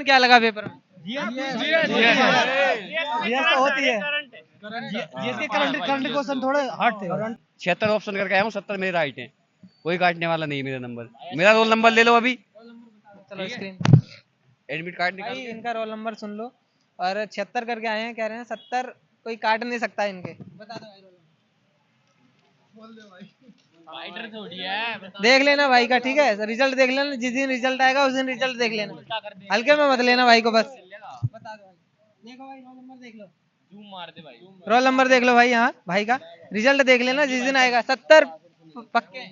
क्या लगा पेपर में? जीएस तो होती है। जीएस के करंट क्वेश्चन थोड़े हार्ड थे। 76 ऑप्शन करके आया हूँ, 70 मेरे राइट है, कोई काटने वाला नहीं मेरा नंबर। मेरा रोल नंबर ले लो अभी, चलो स्क्रीन एडमिट कार्ड निकाल भाई के। इनका रोल नंबर सुन लो। और 76 करके आए हैं, कह रहे हैं 70 कोई काट नहीं सकता इनके। बता दो भाई रोल नंबर। देख लेना भाई का, ठीक है, रिजल्ट देख लेना, जिस दिन रिजल्ट आएगा उस दिन रिजल्ट देख लेना, हल्के में मत लेना भाई को बस। बता दो भाई, देखो भाई रोल नंबर देख लो, रोल नंबर देख लो भाई, हाँ भाई का रिजल्ट देख लेना जिस दिन आएगा। 70 पक्के।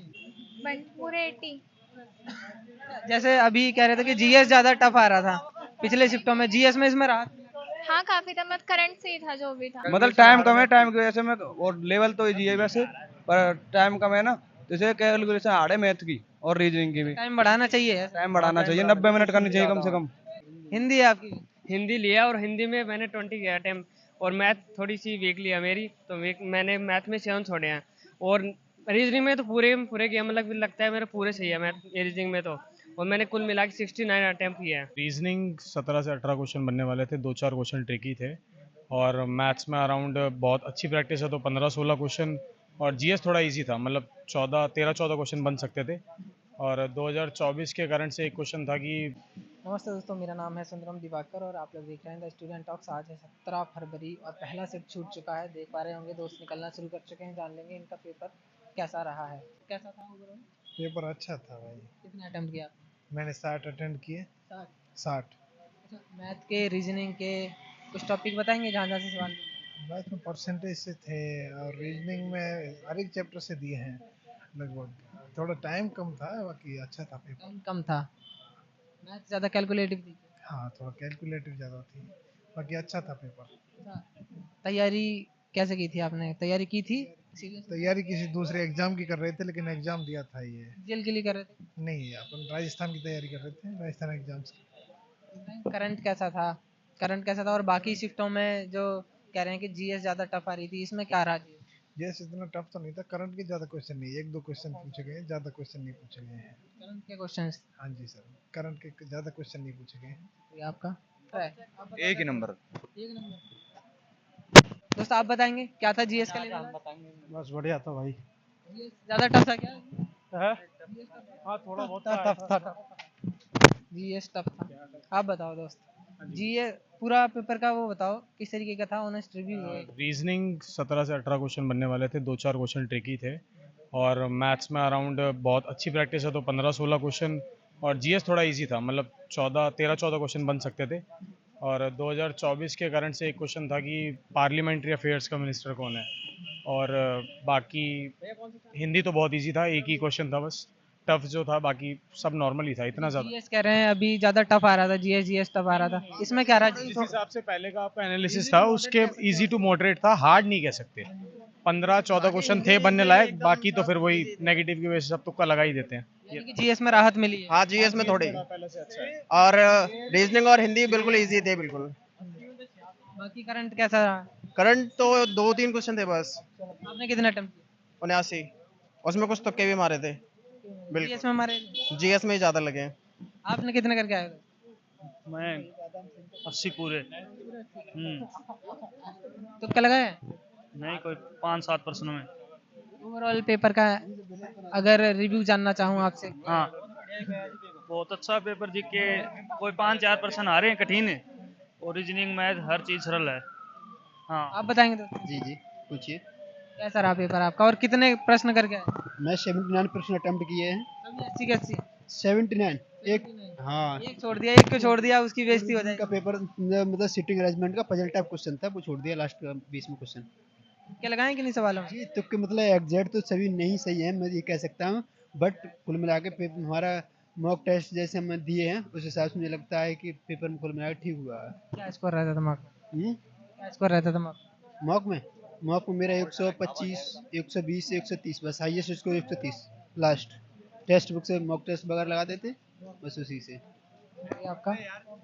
पूरे 80। जैसे अभी कह रहे थे कि जीएस ज्यादा टफ आ रहा था पिछले शिफ्टों में, जीएस में इसमें रहा। हाँ काफी था, मत करंट से ही था जो भी था। मतलब टाइम कम है, टाइम की वजह से मैं और लेवल तो इजी है वैसे, पर टाइम कम है ना, तो इसे कैलकुलेशन हार्ड है मैथ की और रीजनिंग की भी। टाइम बढ़ाना चाहिए, टाइम बढ़ाना चाहिए, 90 मिनट करनी चाहिए कम से कम। हिंदी है आपकी? हिंदी लिया और हिंदी में मैंने 20 किया अटेम्प्ट, और मैथ थोड़ी सी वीक लिया मेरी, तो मैंने मैथ में 7 छोड़े हैं। और रीजनिंग में तो पूरे किया, मतलब लगता है मेरे पूरे सही है मैथ रीजनिंग में तो। और मैंने कुल मिला के 69 अटेम्प्ट किया है। रीजनिंग 17 से 18 क्वेश्चन बनने वाले थे, 2-4 क्वेश्चन ट्रिकी थे, और मैथ्स में अराउंड बहुत अच्छी प्रैक्टिस है तो 15-16 क्वेश्चन, और जीएस थोड़ा इजी था, मतलब 13-14 क्वेश्चन बन सकते थे। और 2024 के करंट से एक क्वेश्चन था कि नमस्ते दोस्तों, मेरा नाम है सुंदरम दिवाकर और आप लोग देख रहे हैं द स्टूडेंट टॉक्स। आज है 17 फरवरी और पहला शिफ्ट छूट चुका है, देख पा रहे होंगे दोस्त निकलना शुरू कर चुके हैं। जान लेंगे इनका पेपर कैसा रहा है। कैसा था ओवरऑल? पेपर अच्छा था भाई। कितने अटेम्प्ट किया आपने? मैंने 60 अटेंड किए। 60? 60 अच्छा, मैथ के रीजनिंग के कुछ टॉपिक बताएंगे जहाँ जहाँ से सवाल मैथ में परसेंटेज से थे और रीजनिंग में हर एक चैप्टर से दिए हैं लगभग। थोड़ा टाइम कम था, बाकी अच्छा था पेपर। टाइम कम था, मैथ ज़्यादा कैलकुलेटिव थी। हाँ, थोड़ा कैलकुलेटिव ज़्यादा थी, बाकी अच्छा था पेपर। अच्छा, तैयारी कैसे की थी आपने? तैयारी की थी? तैयारी किसी दूसरे एग्जाम की कर रहे थे, लेकिन एग्जाम दिया था ये। जेल के लिए कर रहे थे? नहीं, अपन राजस्थान की तैयारी कर रहे थे, राजस्थान एग्जाम्स की। करंट कैसा था? करंट कैसा था? और बाकी शिफ्टों में जो कह रहे हैं कि जीएस ज्यादा टफ आ रही थी, इसमें क्या रहा जी? यस, इतना टफ तो नहीं था, करंट के ज़्यादा क्वेश्चन नहीं, एक दो क्वेश्चन पूछे गए, ज़्यादा क्वेश्चन नहीं पूछे गए हैं। करंट के क्वेश्चंस? हाँ जी सर, करंट के ज़्यादा क्वेश्चन नहीं पूछे गए हैं। ये आपका एक ही नंबर। एक नंबर। दोस्त आप बताएंगे क्या था जीएस का लेवल? बस बढ़िया था भाई। जीएस ज्यादा टफ था क्या? हाँ, थोड़ा बहुत टफ था। जीएस टफ था। आप बताओ दोस्त, जीएस पूरा पेपर का वो बताओ किस तरीके का था, ऑनेस्ट रिव्यू है। रीजनिंग 17 से 18 क्वेश्चन बनने वाले थे, 2-4 क्वेश्चन ट्रिकी थे, और मैथ्स में अराउंड बहुत अच्छी प्रैक्टिस है तो 15-16 क्वेश्चन, और जीएस थोड़ा इजी था, मतलब 13-14 क्वेश्चन बन सकते थे। और 2024 के करंट से एक क्वेश्चन था कि पार्लियामेंट्री अफेयर्स का मिनिस्टर कौन है, और बाकी हिंदी तो बहुत इजी था, एक ही क्वेश्चन था बस टफ जो था, बाकी सब नॉर्मल ही था, इतना ज़्यादा। जीएस कह रहे हैं अभी ज्यादा टफ आ रहा था, जीएस टफ आ रहा था, इसमें क्या रहा? जिस हिसाब से पहले का आपका एनालिसिस था उसके इजी टू मॉडरेट था, हार्ड नहीं कह सकते। 15-14 क्वेश्चन थे बनने लायक, बाकी तो फिर वही नेगेटिव की वजह से सब तुक्का लगा ही देते हैं। जीएस में राहत मिली है? हाँ, जीएस में थोड़ी, और रीजनिंग और हिंदी बिल्कुल इजी थे बिल्कुल। बाकी करंट कैसा रहा? करंट तो 2-3 क्वेश्चन थे बस। आपने कितने अटेम्प्ट किए? 79, उसमें कुछ तुक्के भी मारे थे। जीएस में हमारे? जीएस में ही ज्यादा लगे हैं। आपने कितने करके आए थे? मैं 80 पूरे। तुक्का लगाए? नहीं, कोई 5-7% में। ओवरऑल पेपर का अगर रिव्यू जानना चाहूँ आपसे। हाँ, बहुत अच्छा पेपर जी के, कोई 5-4% आ रहे हैं कठिन है, और रीजनिंग मैथ हर चीज सरल है। हाँ, आप बताएंगे तो जी जी पूछिए। कैसा रहा पेपर आपका और कितने प्रश्न करके आए? मैं 79 प्रश्न अटेम्प्ट किए हैं। सभी 80 के 80? 79 एक। हाँ, एक छोड़ दिया, एक को छोड़ दिया, उसकी बेइज्जती हो का जाएगी। पेपर मतलब सिटिंग अरेंजमेंट का पजल टाइप क्वेश्चन था, वो छोड़ दिया लास्ट का 20 में क्वेश्चन। क्या लगाए कि नहीं सवालों में? जी, तुक्के मतलब एग्जैक्ट तो सभी नहीं सही है, मैं ये कह सकता हूँ, बट कुल मिला के हमारा मॉक टेस्ट जैसे हम दिए हैं उस हिसाब से मुझे लगता है कि पेपर में कुल मिला के ठीक हुआ है। क्या स्कोर रहता था मॉक? क्या स्कोर रहता था मॉक? मॉक में मेरा 125, 120, 130, बस highest score 130 last. Text book से मॉक टेस्ट वगैरह लगा देते, बस उसी से। ये आपका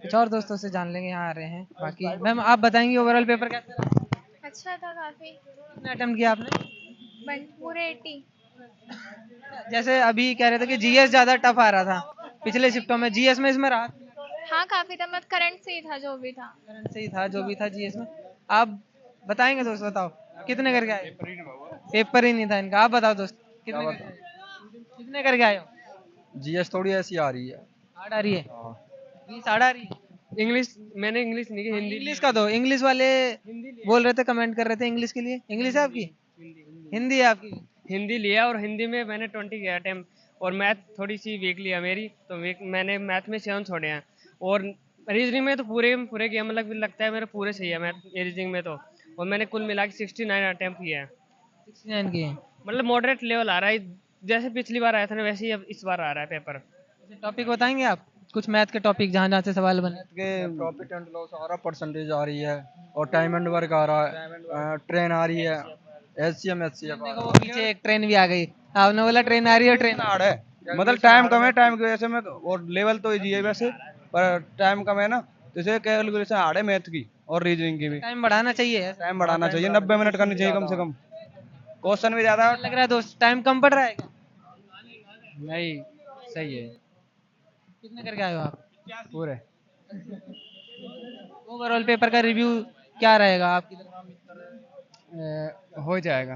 कुछ और दोस्तों से जान लेंगे, यहाँ आ रहे हैं। बाकी मैम आप बताएंगे ओवरऑल पेपर कैसा रहा? अच्छा था काफी। कितने अटेम्प्ट किया आपने? पूरे 80। जैसे अभी कह रहे थे कि जीएस ज्यादा टफ आ रहा था पिछले शिफ्टों में, जीएस में इसमें रहा? हाँ काफी था, मतलब करंट से ही था जो भी था। करंट से ही था जो भी था जीएस में। आप बताएंगे दोस्त, बताओ कितने करके आए? पेपर ही नहीं था इनका। आप बताओ दोस्त, कितने करके आए? कितने करके आए हो? जीएस थोड़ी ऐसी आ रही है। हार्ड आ रही है? इंग्लिश हार्ड आ रही है? इंग्लिश मैंने इंग्लिश नहीं की, हिंदी इंग्लिश का दो। इंग्लिश वाले बोल रहे थे, कमेंट कर रहे थे इंग्लिश के लिए। इंग्लिश है आपकी? हिंदी है आपकी? हिंदी लिया, और हिंदी में मैंने 20 किया अटेम्प्ट, और मैथ थोड़ी सी वीक लिया मेरी, तो मैंने मैथ में 7 छोड़े हैं। और रीजनिंग में तो पूरे किया, मतलब लगता है मेरे पूरे सही है मैथ रीजनिंग में तो। और मैंने कुल मिला के 69 अटेम्प्ट किया है। 69 की है। मतलब मॉडरेट लेवल आ रहा है, जैसे पिछली बार आया था ना वैसे ही अब इस बार आ रहा है पेपर। टॉपिक बताएंगे आप कुछ मैथ के टॉपिक जहाँ जहाँ से सवाल बने? के प्रॉफिट एंड लॉस आ रहा, परसेंटेज आ रही है, और टाइम एंड वर्क आ रहा है, ट्रेन आ रही है, एचसीएम एचसीएफ देखो वो पीछे एक ट्रेन भी आ गई। आपने बोला ट्रेन आ रही है, ट्रेन हार्ड है। मतलब टाइम कम है, टाइम की वजह से मैं, और लेवल तो इजी है वैसे, पर टाइम कम है ना, तो इसे कैलकुलेशन हार्ड है मैथ की और रीजनिंग की भी। टाइम बढ़ाना चाहिए। टाइम बढ़ाना चाहिए, 90 मिनट करनी चाहिए कम से कम। क्वेश्चन भी ज्यादा लग रहा है दोस्त टाइम कम पड़ रहा है क्या? नहीं, सही है। कितने करके आए हो आप? पूरे ओवरऑल पेपर का रिव्यू क्या रहेगा आपकी तरफ? हो जाएगा।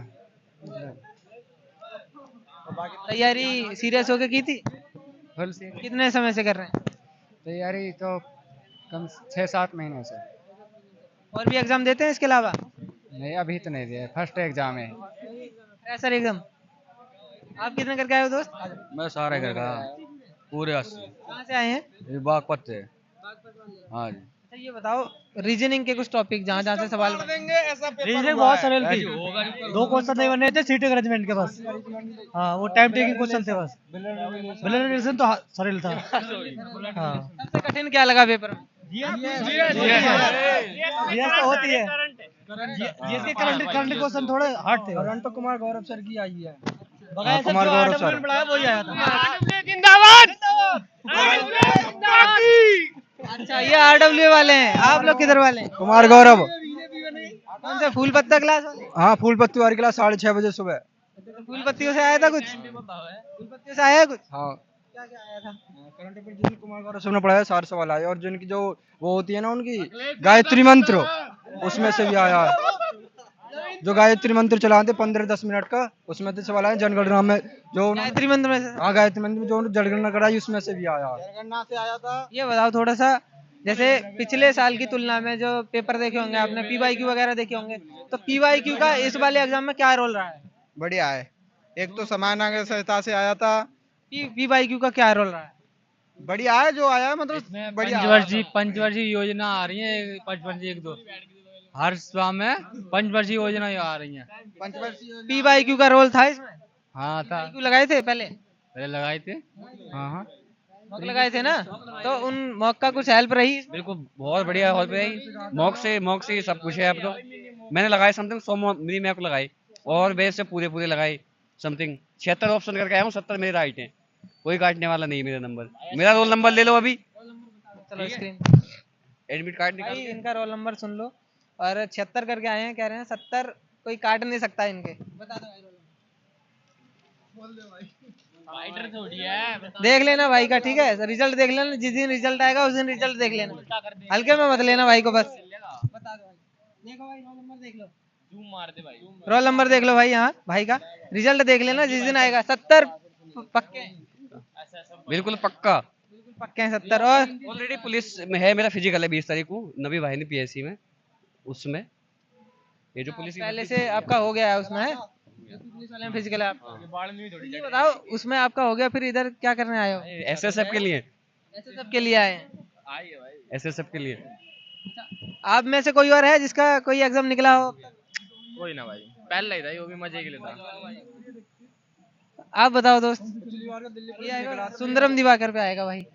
तैयारी सीरियस होके की थी? फुल से कितने समय से कर रहे हैं? तैयारी तो कम 6-7 महीने से। और भी एग्जाम देते हैं इसके अलावा? नहीं, अभी तो नहीं दिया, फर्स्ट एग्जाम है। Sir exam. आप कितने करके आए हो दोस्त? मैं सारे कर रहा पूरे 80। कहाँ से आए हैं? ये बागपत से। हाँ जी। अच्छा ये बताओ रीजनिंग के कुछ टॉपिक जहाँ जहाँ से सवाल बने। रीजनिंग बहुत सरल थी, 2 क्वेश्चन नहीं बने थे सीट अरेंजमेंट के बस। हाँ वो टाइम टेकिंग क्वेश्चन थे बस। बिलियन तो सरल था। हाँ सबसे कठिन क्या लगा पेपर में? जीएस तो होती है, जीएस के करंट क्वेश्चन थोड़े हार्ड थे। करंट तो कुमार गौरव सर की आई है। बगैर कुमार जो गौरव आरडब्ल्यू सर। ने पढ़ाया वही आया था। अच्छा ये आरडब्ल्यू वाले हैं। आप लोग किधर वाले हैं? कुमार गौरव। कौन से फूल पत्ता क्लास वाले? हाँ, फूल पत्ती वाली क्लास 6:30 बजे सुबह। फूल पत्तियों से आया था कुछ? फूल पत्तियों से आया कुछ? हाँ, क्या क्या आया था? करंट अफेयर जिसमें कुमार गौरव सर ने पढ़ाया, सारे सवाल आए, और जिनकी जो वो होती है ना उनकी गायत्री मंत्र, उसमें से भी आया है। जो गायत्री मंत्र चलाते 15-10 मिनट का, उसमें से सवाल आए। जनगणना में जो गायत्री मंत्र में से? हाँ, गायत्री मंत्र में जो जनगणना कराई उसमें से भी आया है। ये बताओ थोड़ा सा, जैसे पिछले साल की तुलना में जो पेपर देखे होंगे आपने, पीवाईक्यू वगैरह देखे होंगे, तो पीवाईक्यू का इस वाले एग्जाम में क्या रोल रहा है? बढ़िया है। एक तो समान नागरिक संहिता से आया था, पीवाईक्यू का क्या रोल रहा है? बढ़िया है जो आया है, मतलब बढ़िया पंचवर्षीय योजना आ रही है, पंचवर्षीय 1-2 हर साल में पंचवर्षीय योजना आ रही है। पंचवर्षीय पीवाईक्यू का रोल था इसमें? हाँ था, PYQ लगाए थे पहले? पहले लगाए थे। हाँ हाँ, मॉक लगाए थे ना, तो उन मॉक का कुछ हेल्प रही? बिल्कुल बहुत बढ़िया हो गई। मॉक से सब कुछ है। अब तो मैंने लगाए समथिंग 100 मिनी मैप लगाई, और बेस से पूरे लगाए समथिंग 76 ऑप्शन करके आया हूँ। 70 मेरे राइट है, कोई काटने वाला नहीं मेरा नंबर। मेरा रोल नंबर ले लो अभी, चलो स्क्रीन एडमिट कार्ड निकाल भाई के। इनका रोल नंबर सुन लो। और 76 करके आए हैं, कह रहे हैं 70 कोई काट नहीं सकता इनके। बता दो भाई रोल नंबर। देख लेना भाई का, ठीक है? रिजल्ट देख लेना, जिस दिन रिजल्ट आएगा उस दिन रिजल्ट देख लेना, हल्के में मत लेना भाई को बस। बता दो भाई। देखो भाई रोल नंबर देख लो, जूम मार दे भाई। रोल नंबर देख लो भाई, यहाँ भाई का रिजल्ट देख लेना जिस दिन आएगा। 70 पक्के? बिल्कुल पक्का, पक्के हैं 70। और ऑलरेडी पुलिस में है, मेरा फिजिकल है 20 तारीख को नबी वाहिनी पीएससी में। उसमें ये जो पुलिस पहले से आपका हो गया है उसमें, है पुलिस वाले में फिजिकल है आपका? ये बताओ उसमें आपका हो गया, फिर इधर क्या करने आए हो? एसएसएफ के लिए, एसएसएफ के लिए आए हैं? एसएसएफ के लिए। आप में से कोई और है जिसका कोई एग्जाम निकला हो? कोई ना भाई, पहले ही था, वो भी मजे के लिए था। आप बताओ दोस्त। ये आएगा सुंदरम दिवाकर पे आएगा भाई।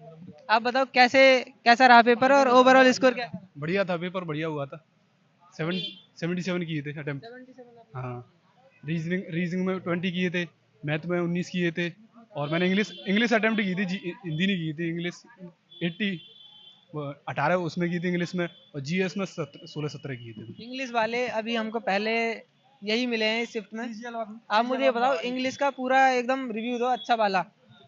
आप बताओ कैसा रहा पेपर और ओवरऑल स्कोर क्या? बढ़िया था पेपर, बढ़िया हुआ था। 77 किए थे अटेम्प्ट। हाँ, रीजनिंग में 20 किए थे, मैथ में 19 किए थे, और मैंने इंग्लिश अटेम्प्ट की थी, हिंदी नहीं की थी। इंग्लिश 18 उसमें की थी इंग्लिश में, और जीएस में 16-17 किए थे। इंग्लिश वाले अभी हमको पहले यही मिले हैं इस शिफ्ट में। आप मुझे ये बताओ इंग्लिश का पूरा एकदम रिव्यू दो अच्छा वाला।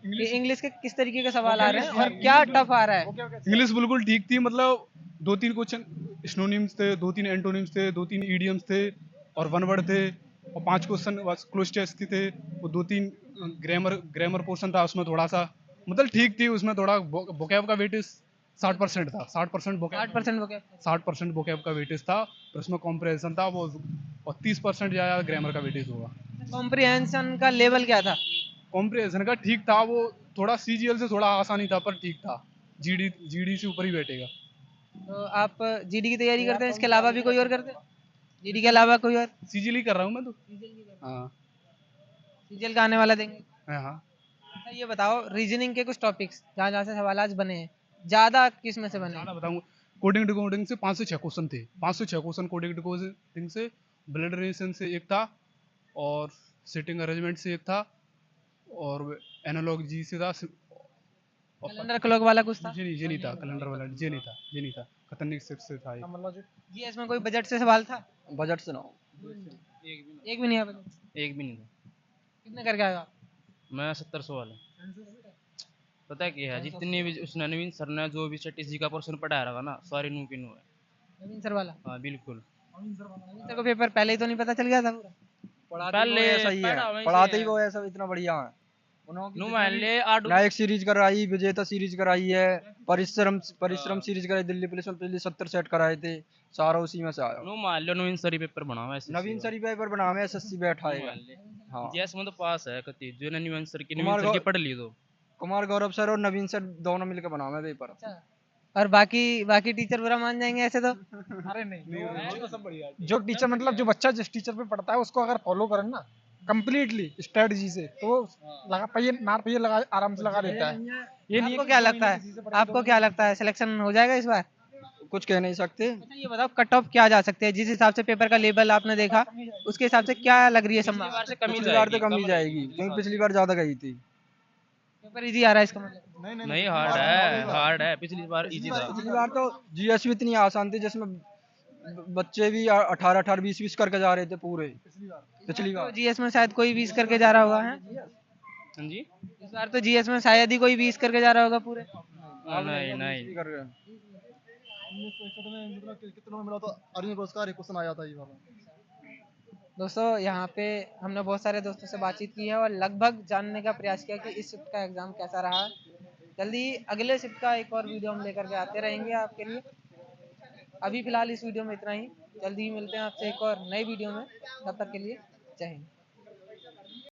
इंग्लिश के किस तरीके के सवाल आ रहे हैं और क्या टफ आ रहा है? इंग्लिश बिल्कुल ठीक थी, मतलब 2-3 क्वेश्चन सिनोनिम्स थे, 2-3 एंटोनिम्स थे, 2-3 इडियम्स थे और वन वर्ड थे और 5 क्वेश्चन क्लोज टेस्ट थे और 2-3 ग्रामर पोर्शन था, उसमें थोड़ा सा मतलब ठीक थी, उसमें थोड़ा वोकैब का वेटेज 60% था, 60% वोकैब 60% वो क्या? 60% वोकैब का वेटेज था, और उसमें कॉम्प्रिहेंशन था वो, और 30% ज़्यादा ग्रामर का वेटेज होगा। कॉम्प्रिहेंशन का लेवल क्या था? कॉम्प्रिहेंशन का ठीक था, वो थोड़ा सीजीएल से थोड़ा आसानी था पर ठीक था, जीडी से ऊपर ही बैठेगा। तो आप जीडी की तैयारी करते हैं, इसके अलावा भी कोई और करते हैं? जीडी के अलावा कोई और? सीजीएल ही कर रहा हूँ मैं तो। हाँ सीजीएल का आने वाला देंगे। हाँ। अच्छा ये बताओ, रीजनिंग के कुछ टॉपिक्स जहाँ जहाँ से सवाल आज बने हैं, ज्यादा किस में से बने हैं? ज़्यादा बताऊँ, कोडिंग डिकोडिंग से 5 से 6 क्वेश्चन थे, 5 से 6 क्वेश्चन कोडिंग डिकोडिंग से, ब्लड रिलेशन से एक था और सिटिंग अरेंजमेंट से एक था और एनालॉग जी से था। कैलेंडर क्लॉक वाला कुछ था? ये नहीं था, कैलेंडर वाला ये नहीं था, खतरनाक से था ये। जीएस में कोई बजट से सवाल था? बजट से ना हो। एक भी नहीं है बजट? एक भी नहीं था। कितने करके आएगा? मैं 700 वाला। पता है क्या है, जितनी भी उस नवीन सर ने जो भी स्टैटिस्टिक्स का पोर्शन पढ़ाया रहा ना, सारे नू के नू है। नवीन सर वाला? हाँ बिल्कुल। नवीन सर को पेपर पहले ही तो नहीं पता चल गया था पूरा? पहले ऐसा ही है, पढ़ाते ही वो ऐसा इतना बढ़िया है। नु मान ले आडू नायक सीरीज कराई, विजेता सीरीज कराई है, परिश्रम सीरीज कराई, दिल्ली पुलिस में पहले 70 सेट कराए थे, सारा उसी में से आया। नु मान लो नवीन सरी पेपर बनावा ऐसे। नवीन सरी पेपर बनावे एसएससी बैठाएगा। हाँ जीएस में तो पास है कति, जो नवीन सर की कुमार नवीन सर की गौ- पढ़ ली तो। कुमार गौरव सर और नवीन सर दोनों मिलकर बनावे पेपर। और बाकी टीचर बुरा मान जाएंगे ऐसे तो? अरे नहीं, जो टीचर मतलब जो बच्चा जिस टीचर पे पढ़ता है उसको अगर फॉलो करे ना कंप्लीटली स्ट्रेटजी से, तो वो लगा पहिए लगा आराम से लगा देता है। ये नहीं आपको क्या लगता है, आपको क्या लगता है सिलेक्शन हो जाएगा इस बार? कुछ कह नहीं सकते। अच्छा ये बताओ, कट ऑफ क्या जा सकते हैं जिस हिसाब से पेपर का लेवल आपने देखा, उसके हिसाब से क्या लग रही है संभावना? पिछली बार तो कम ही जाएगी, क्योंकि पिछली बार ज्यादा गई थी। पेपर इजी आ रहा है इसका मतलब? नहीं हार्ड है, पिछली बार इजी था। पिछली बार तो जीएस भी इतनी आसान थी जिसमें बच्चे भी 18 20 करके जा रहे थे पूरे। पिछली बार जीएस में शायद कोई 20 करके जा रहा होगा है? हाँ जी। इस बार तो जीएस में शायद ही कोई 20 करके जा रहा होगा पूरे। नहीं कर रहे हैं। 1961 में मतलब कितनों में मिला तो अर्जुन पुरस्कार एक क्वेश्चन आया था ये वाला। दोस्तों यहाँ पे हमने बहुत सारे दोस्तों से बातचीत की है और लगभग जानने का प्रयास किया कि इस शिफ्ट का एग्जाम कैसा रहा। जल्दी अगले शिफ्ट का एक और वीडियो हम लेकर के आते रहेंगे आपके लिए। अभी फिलहाल इस वीडियो में इतना ही, जल्दी ही मिलते हैं आपसे एक और नई वीडियो में। तब तक के लिए जय हिंद।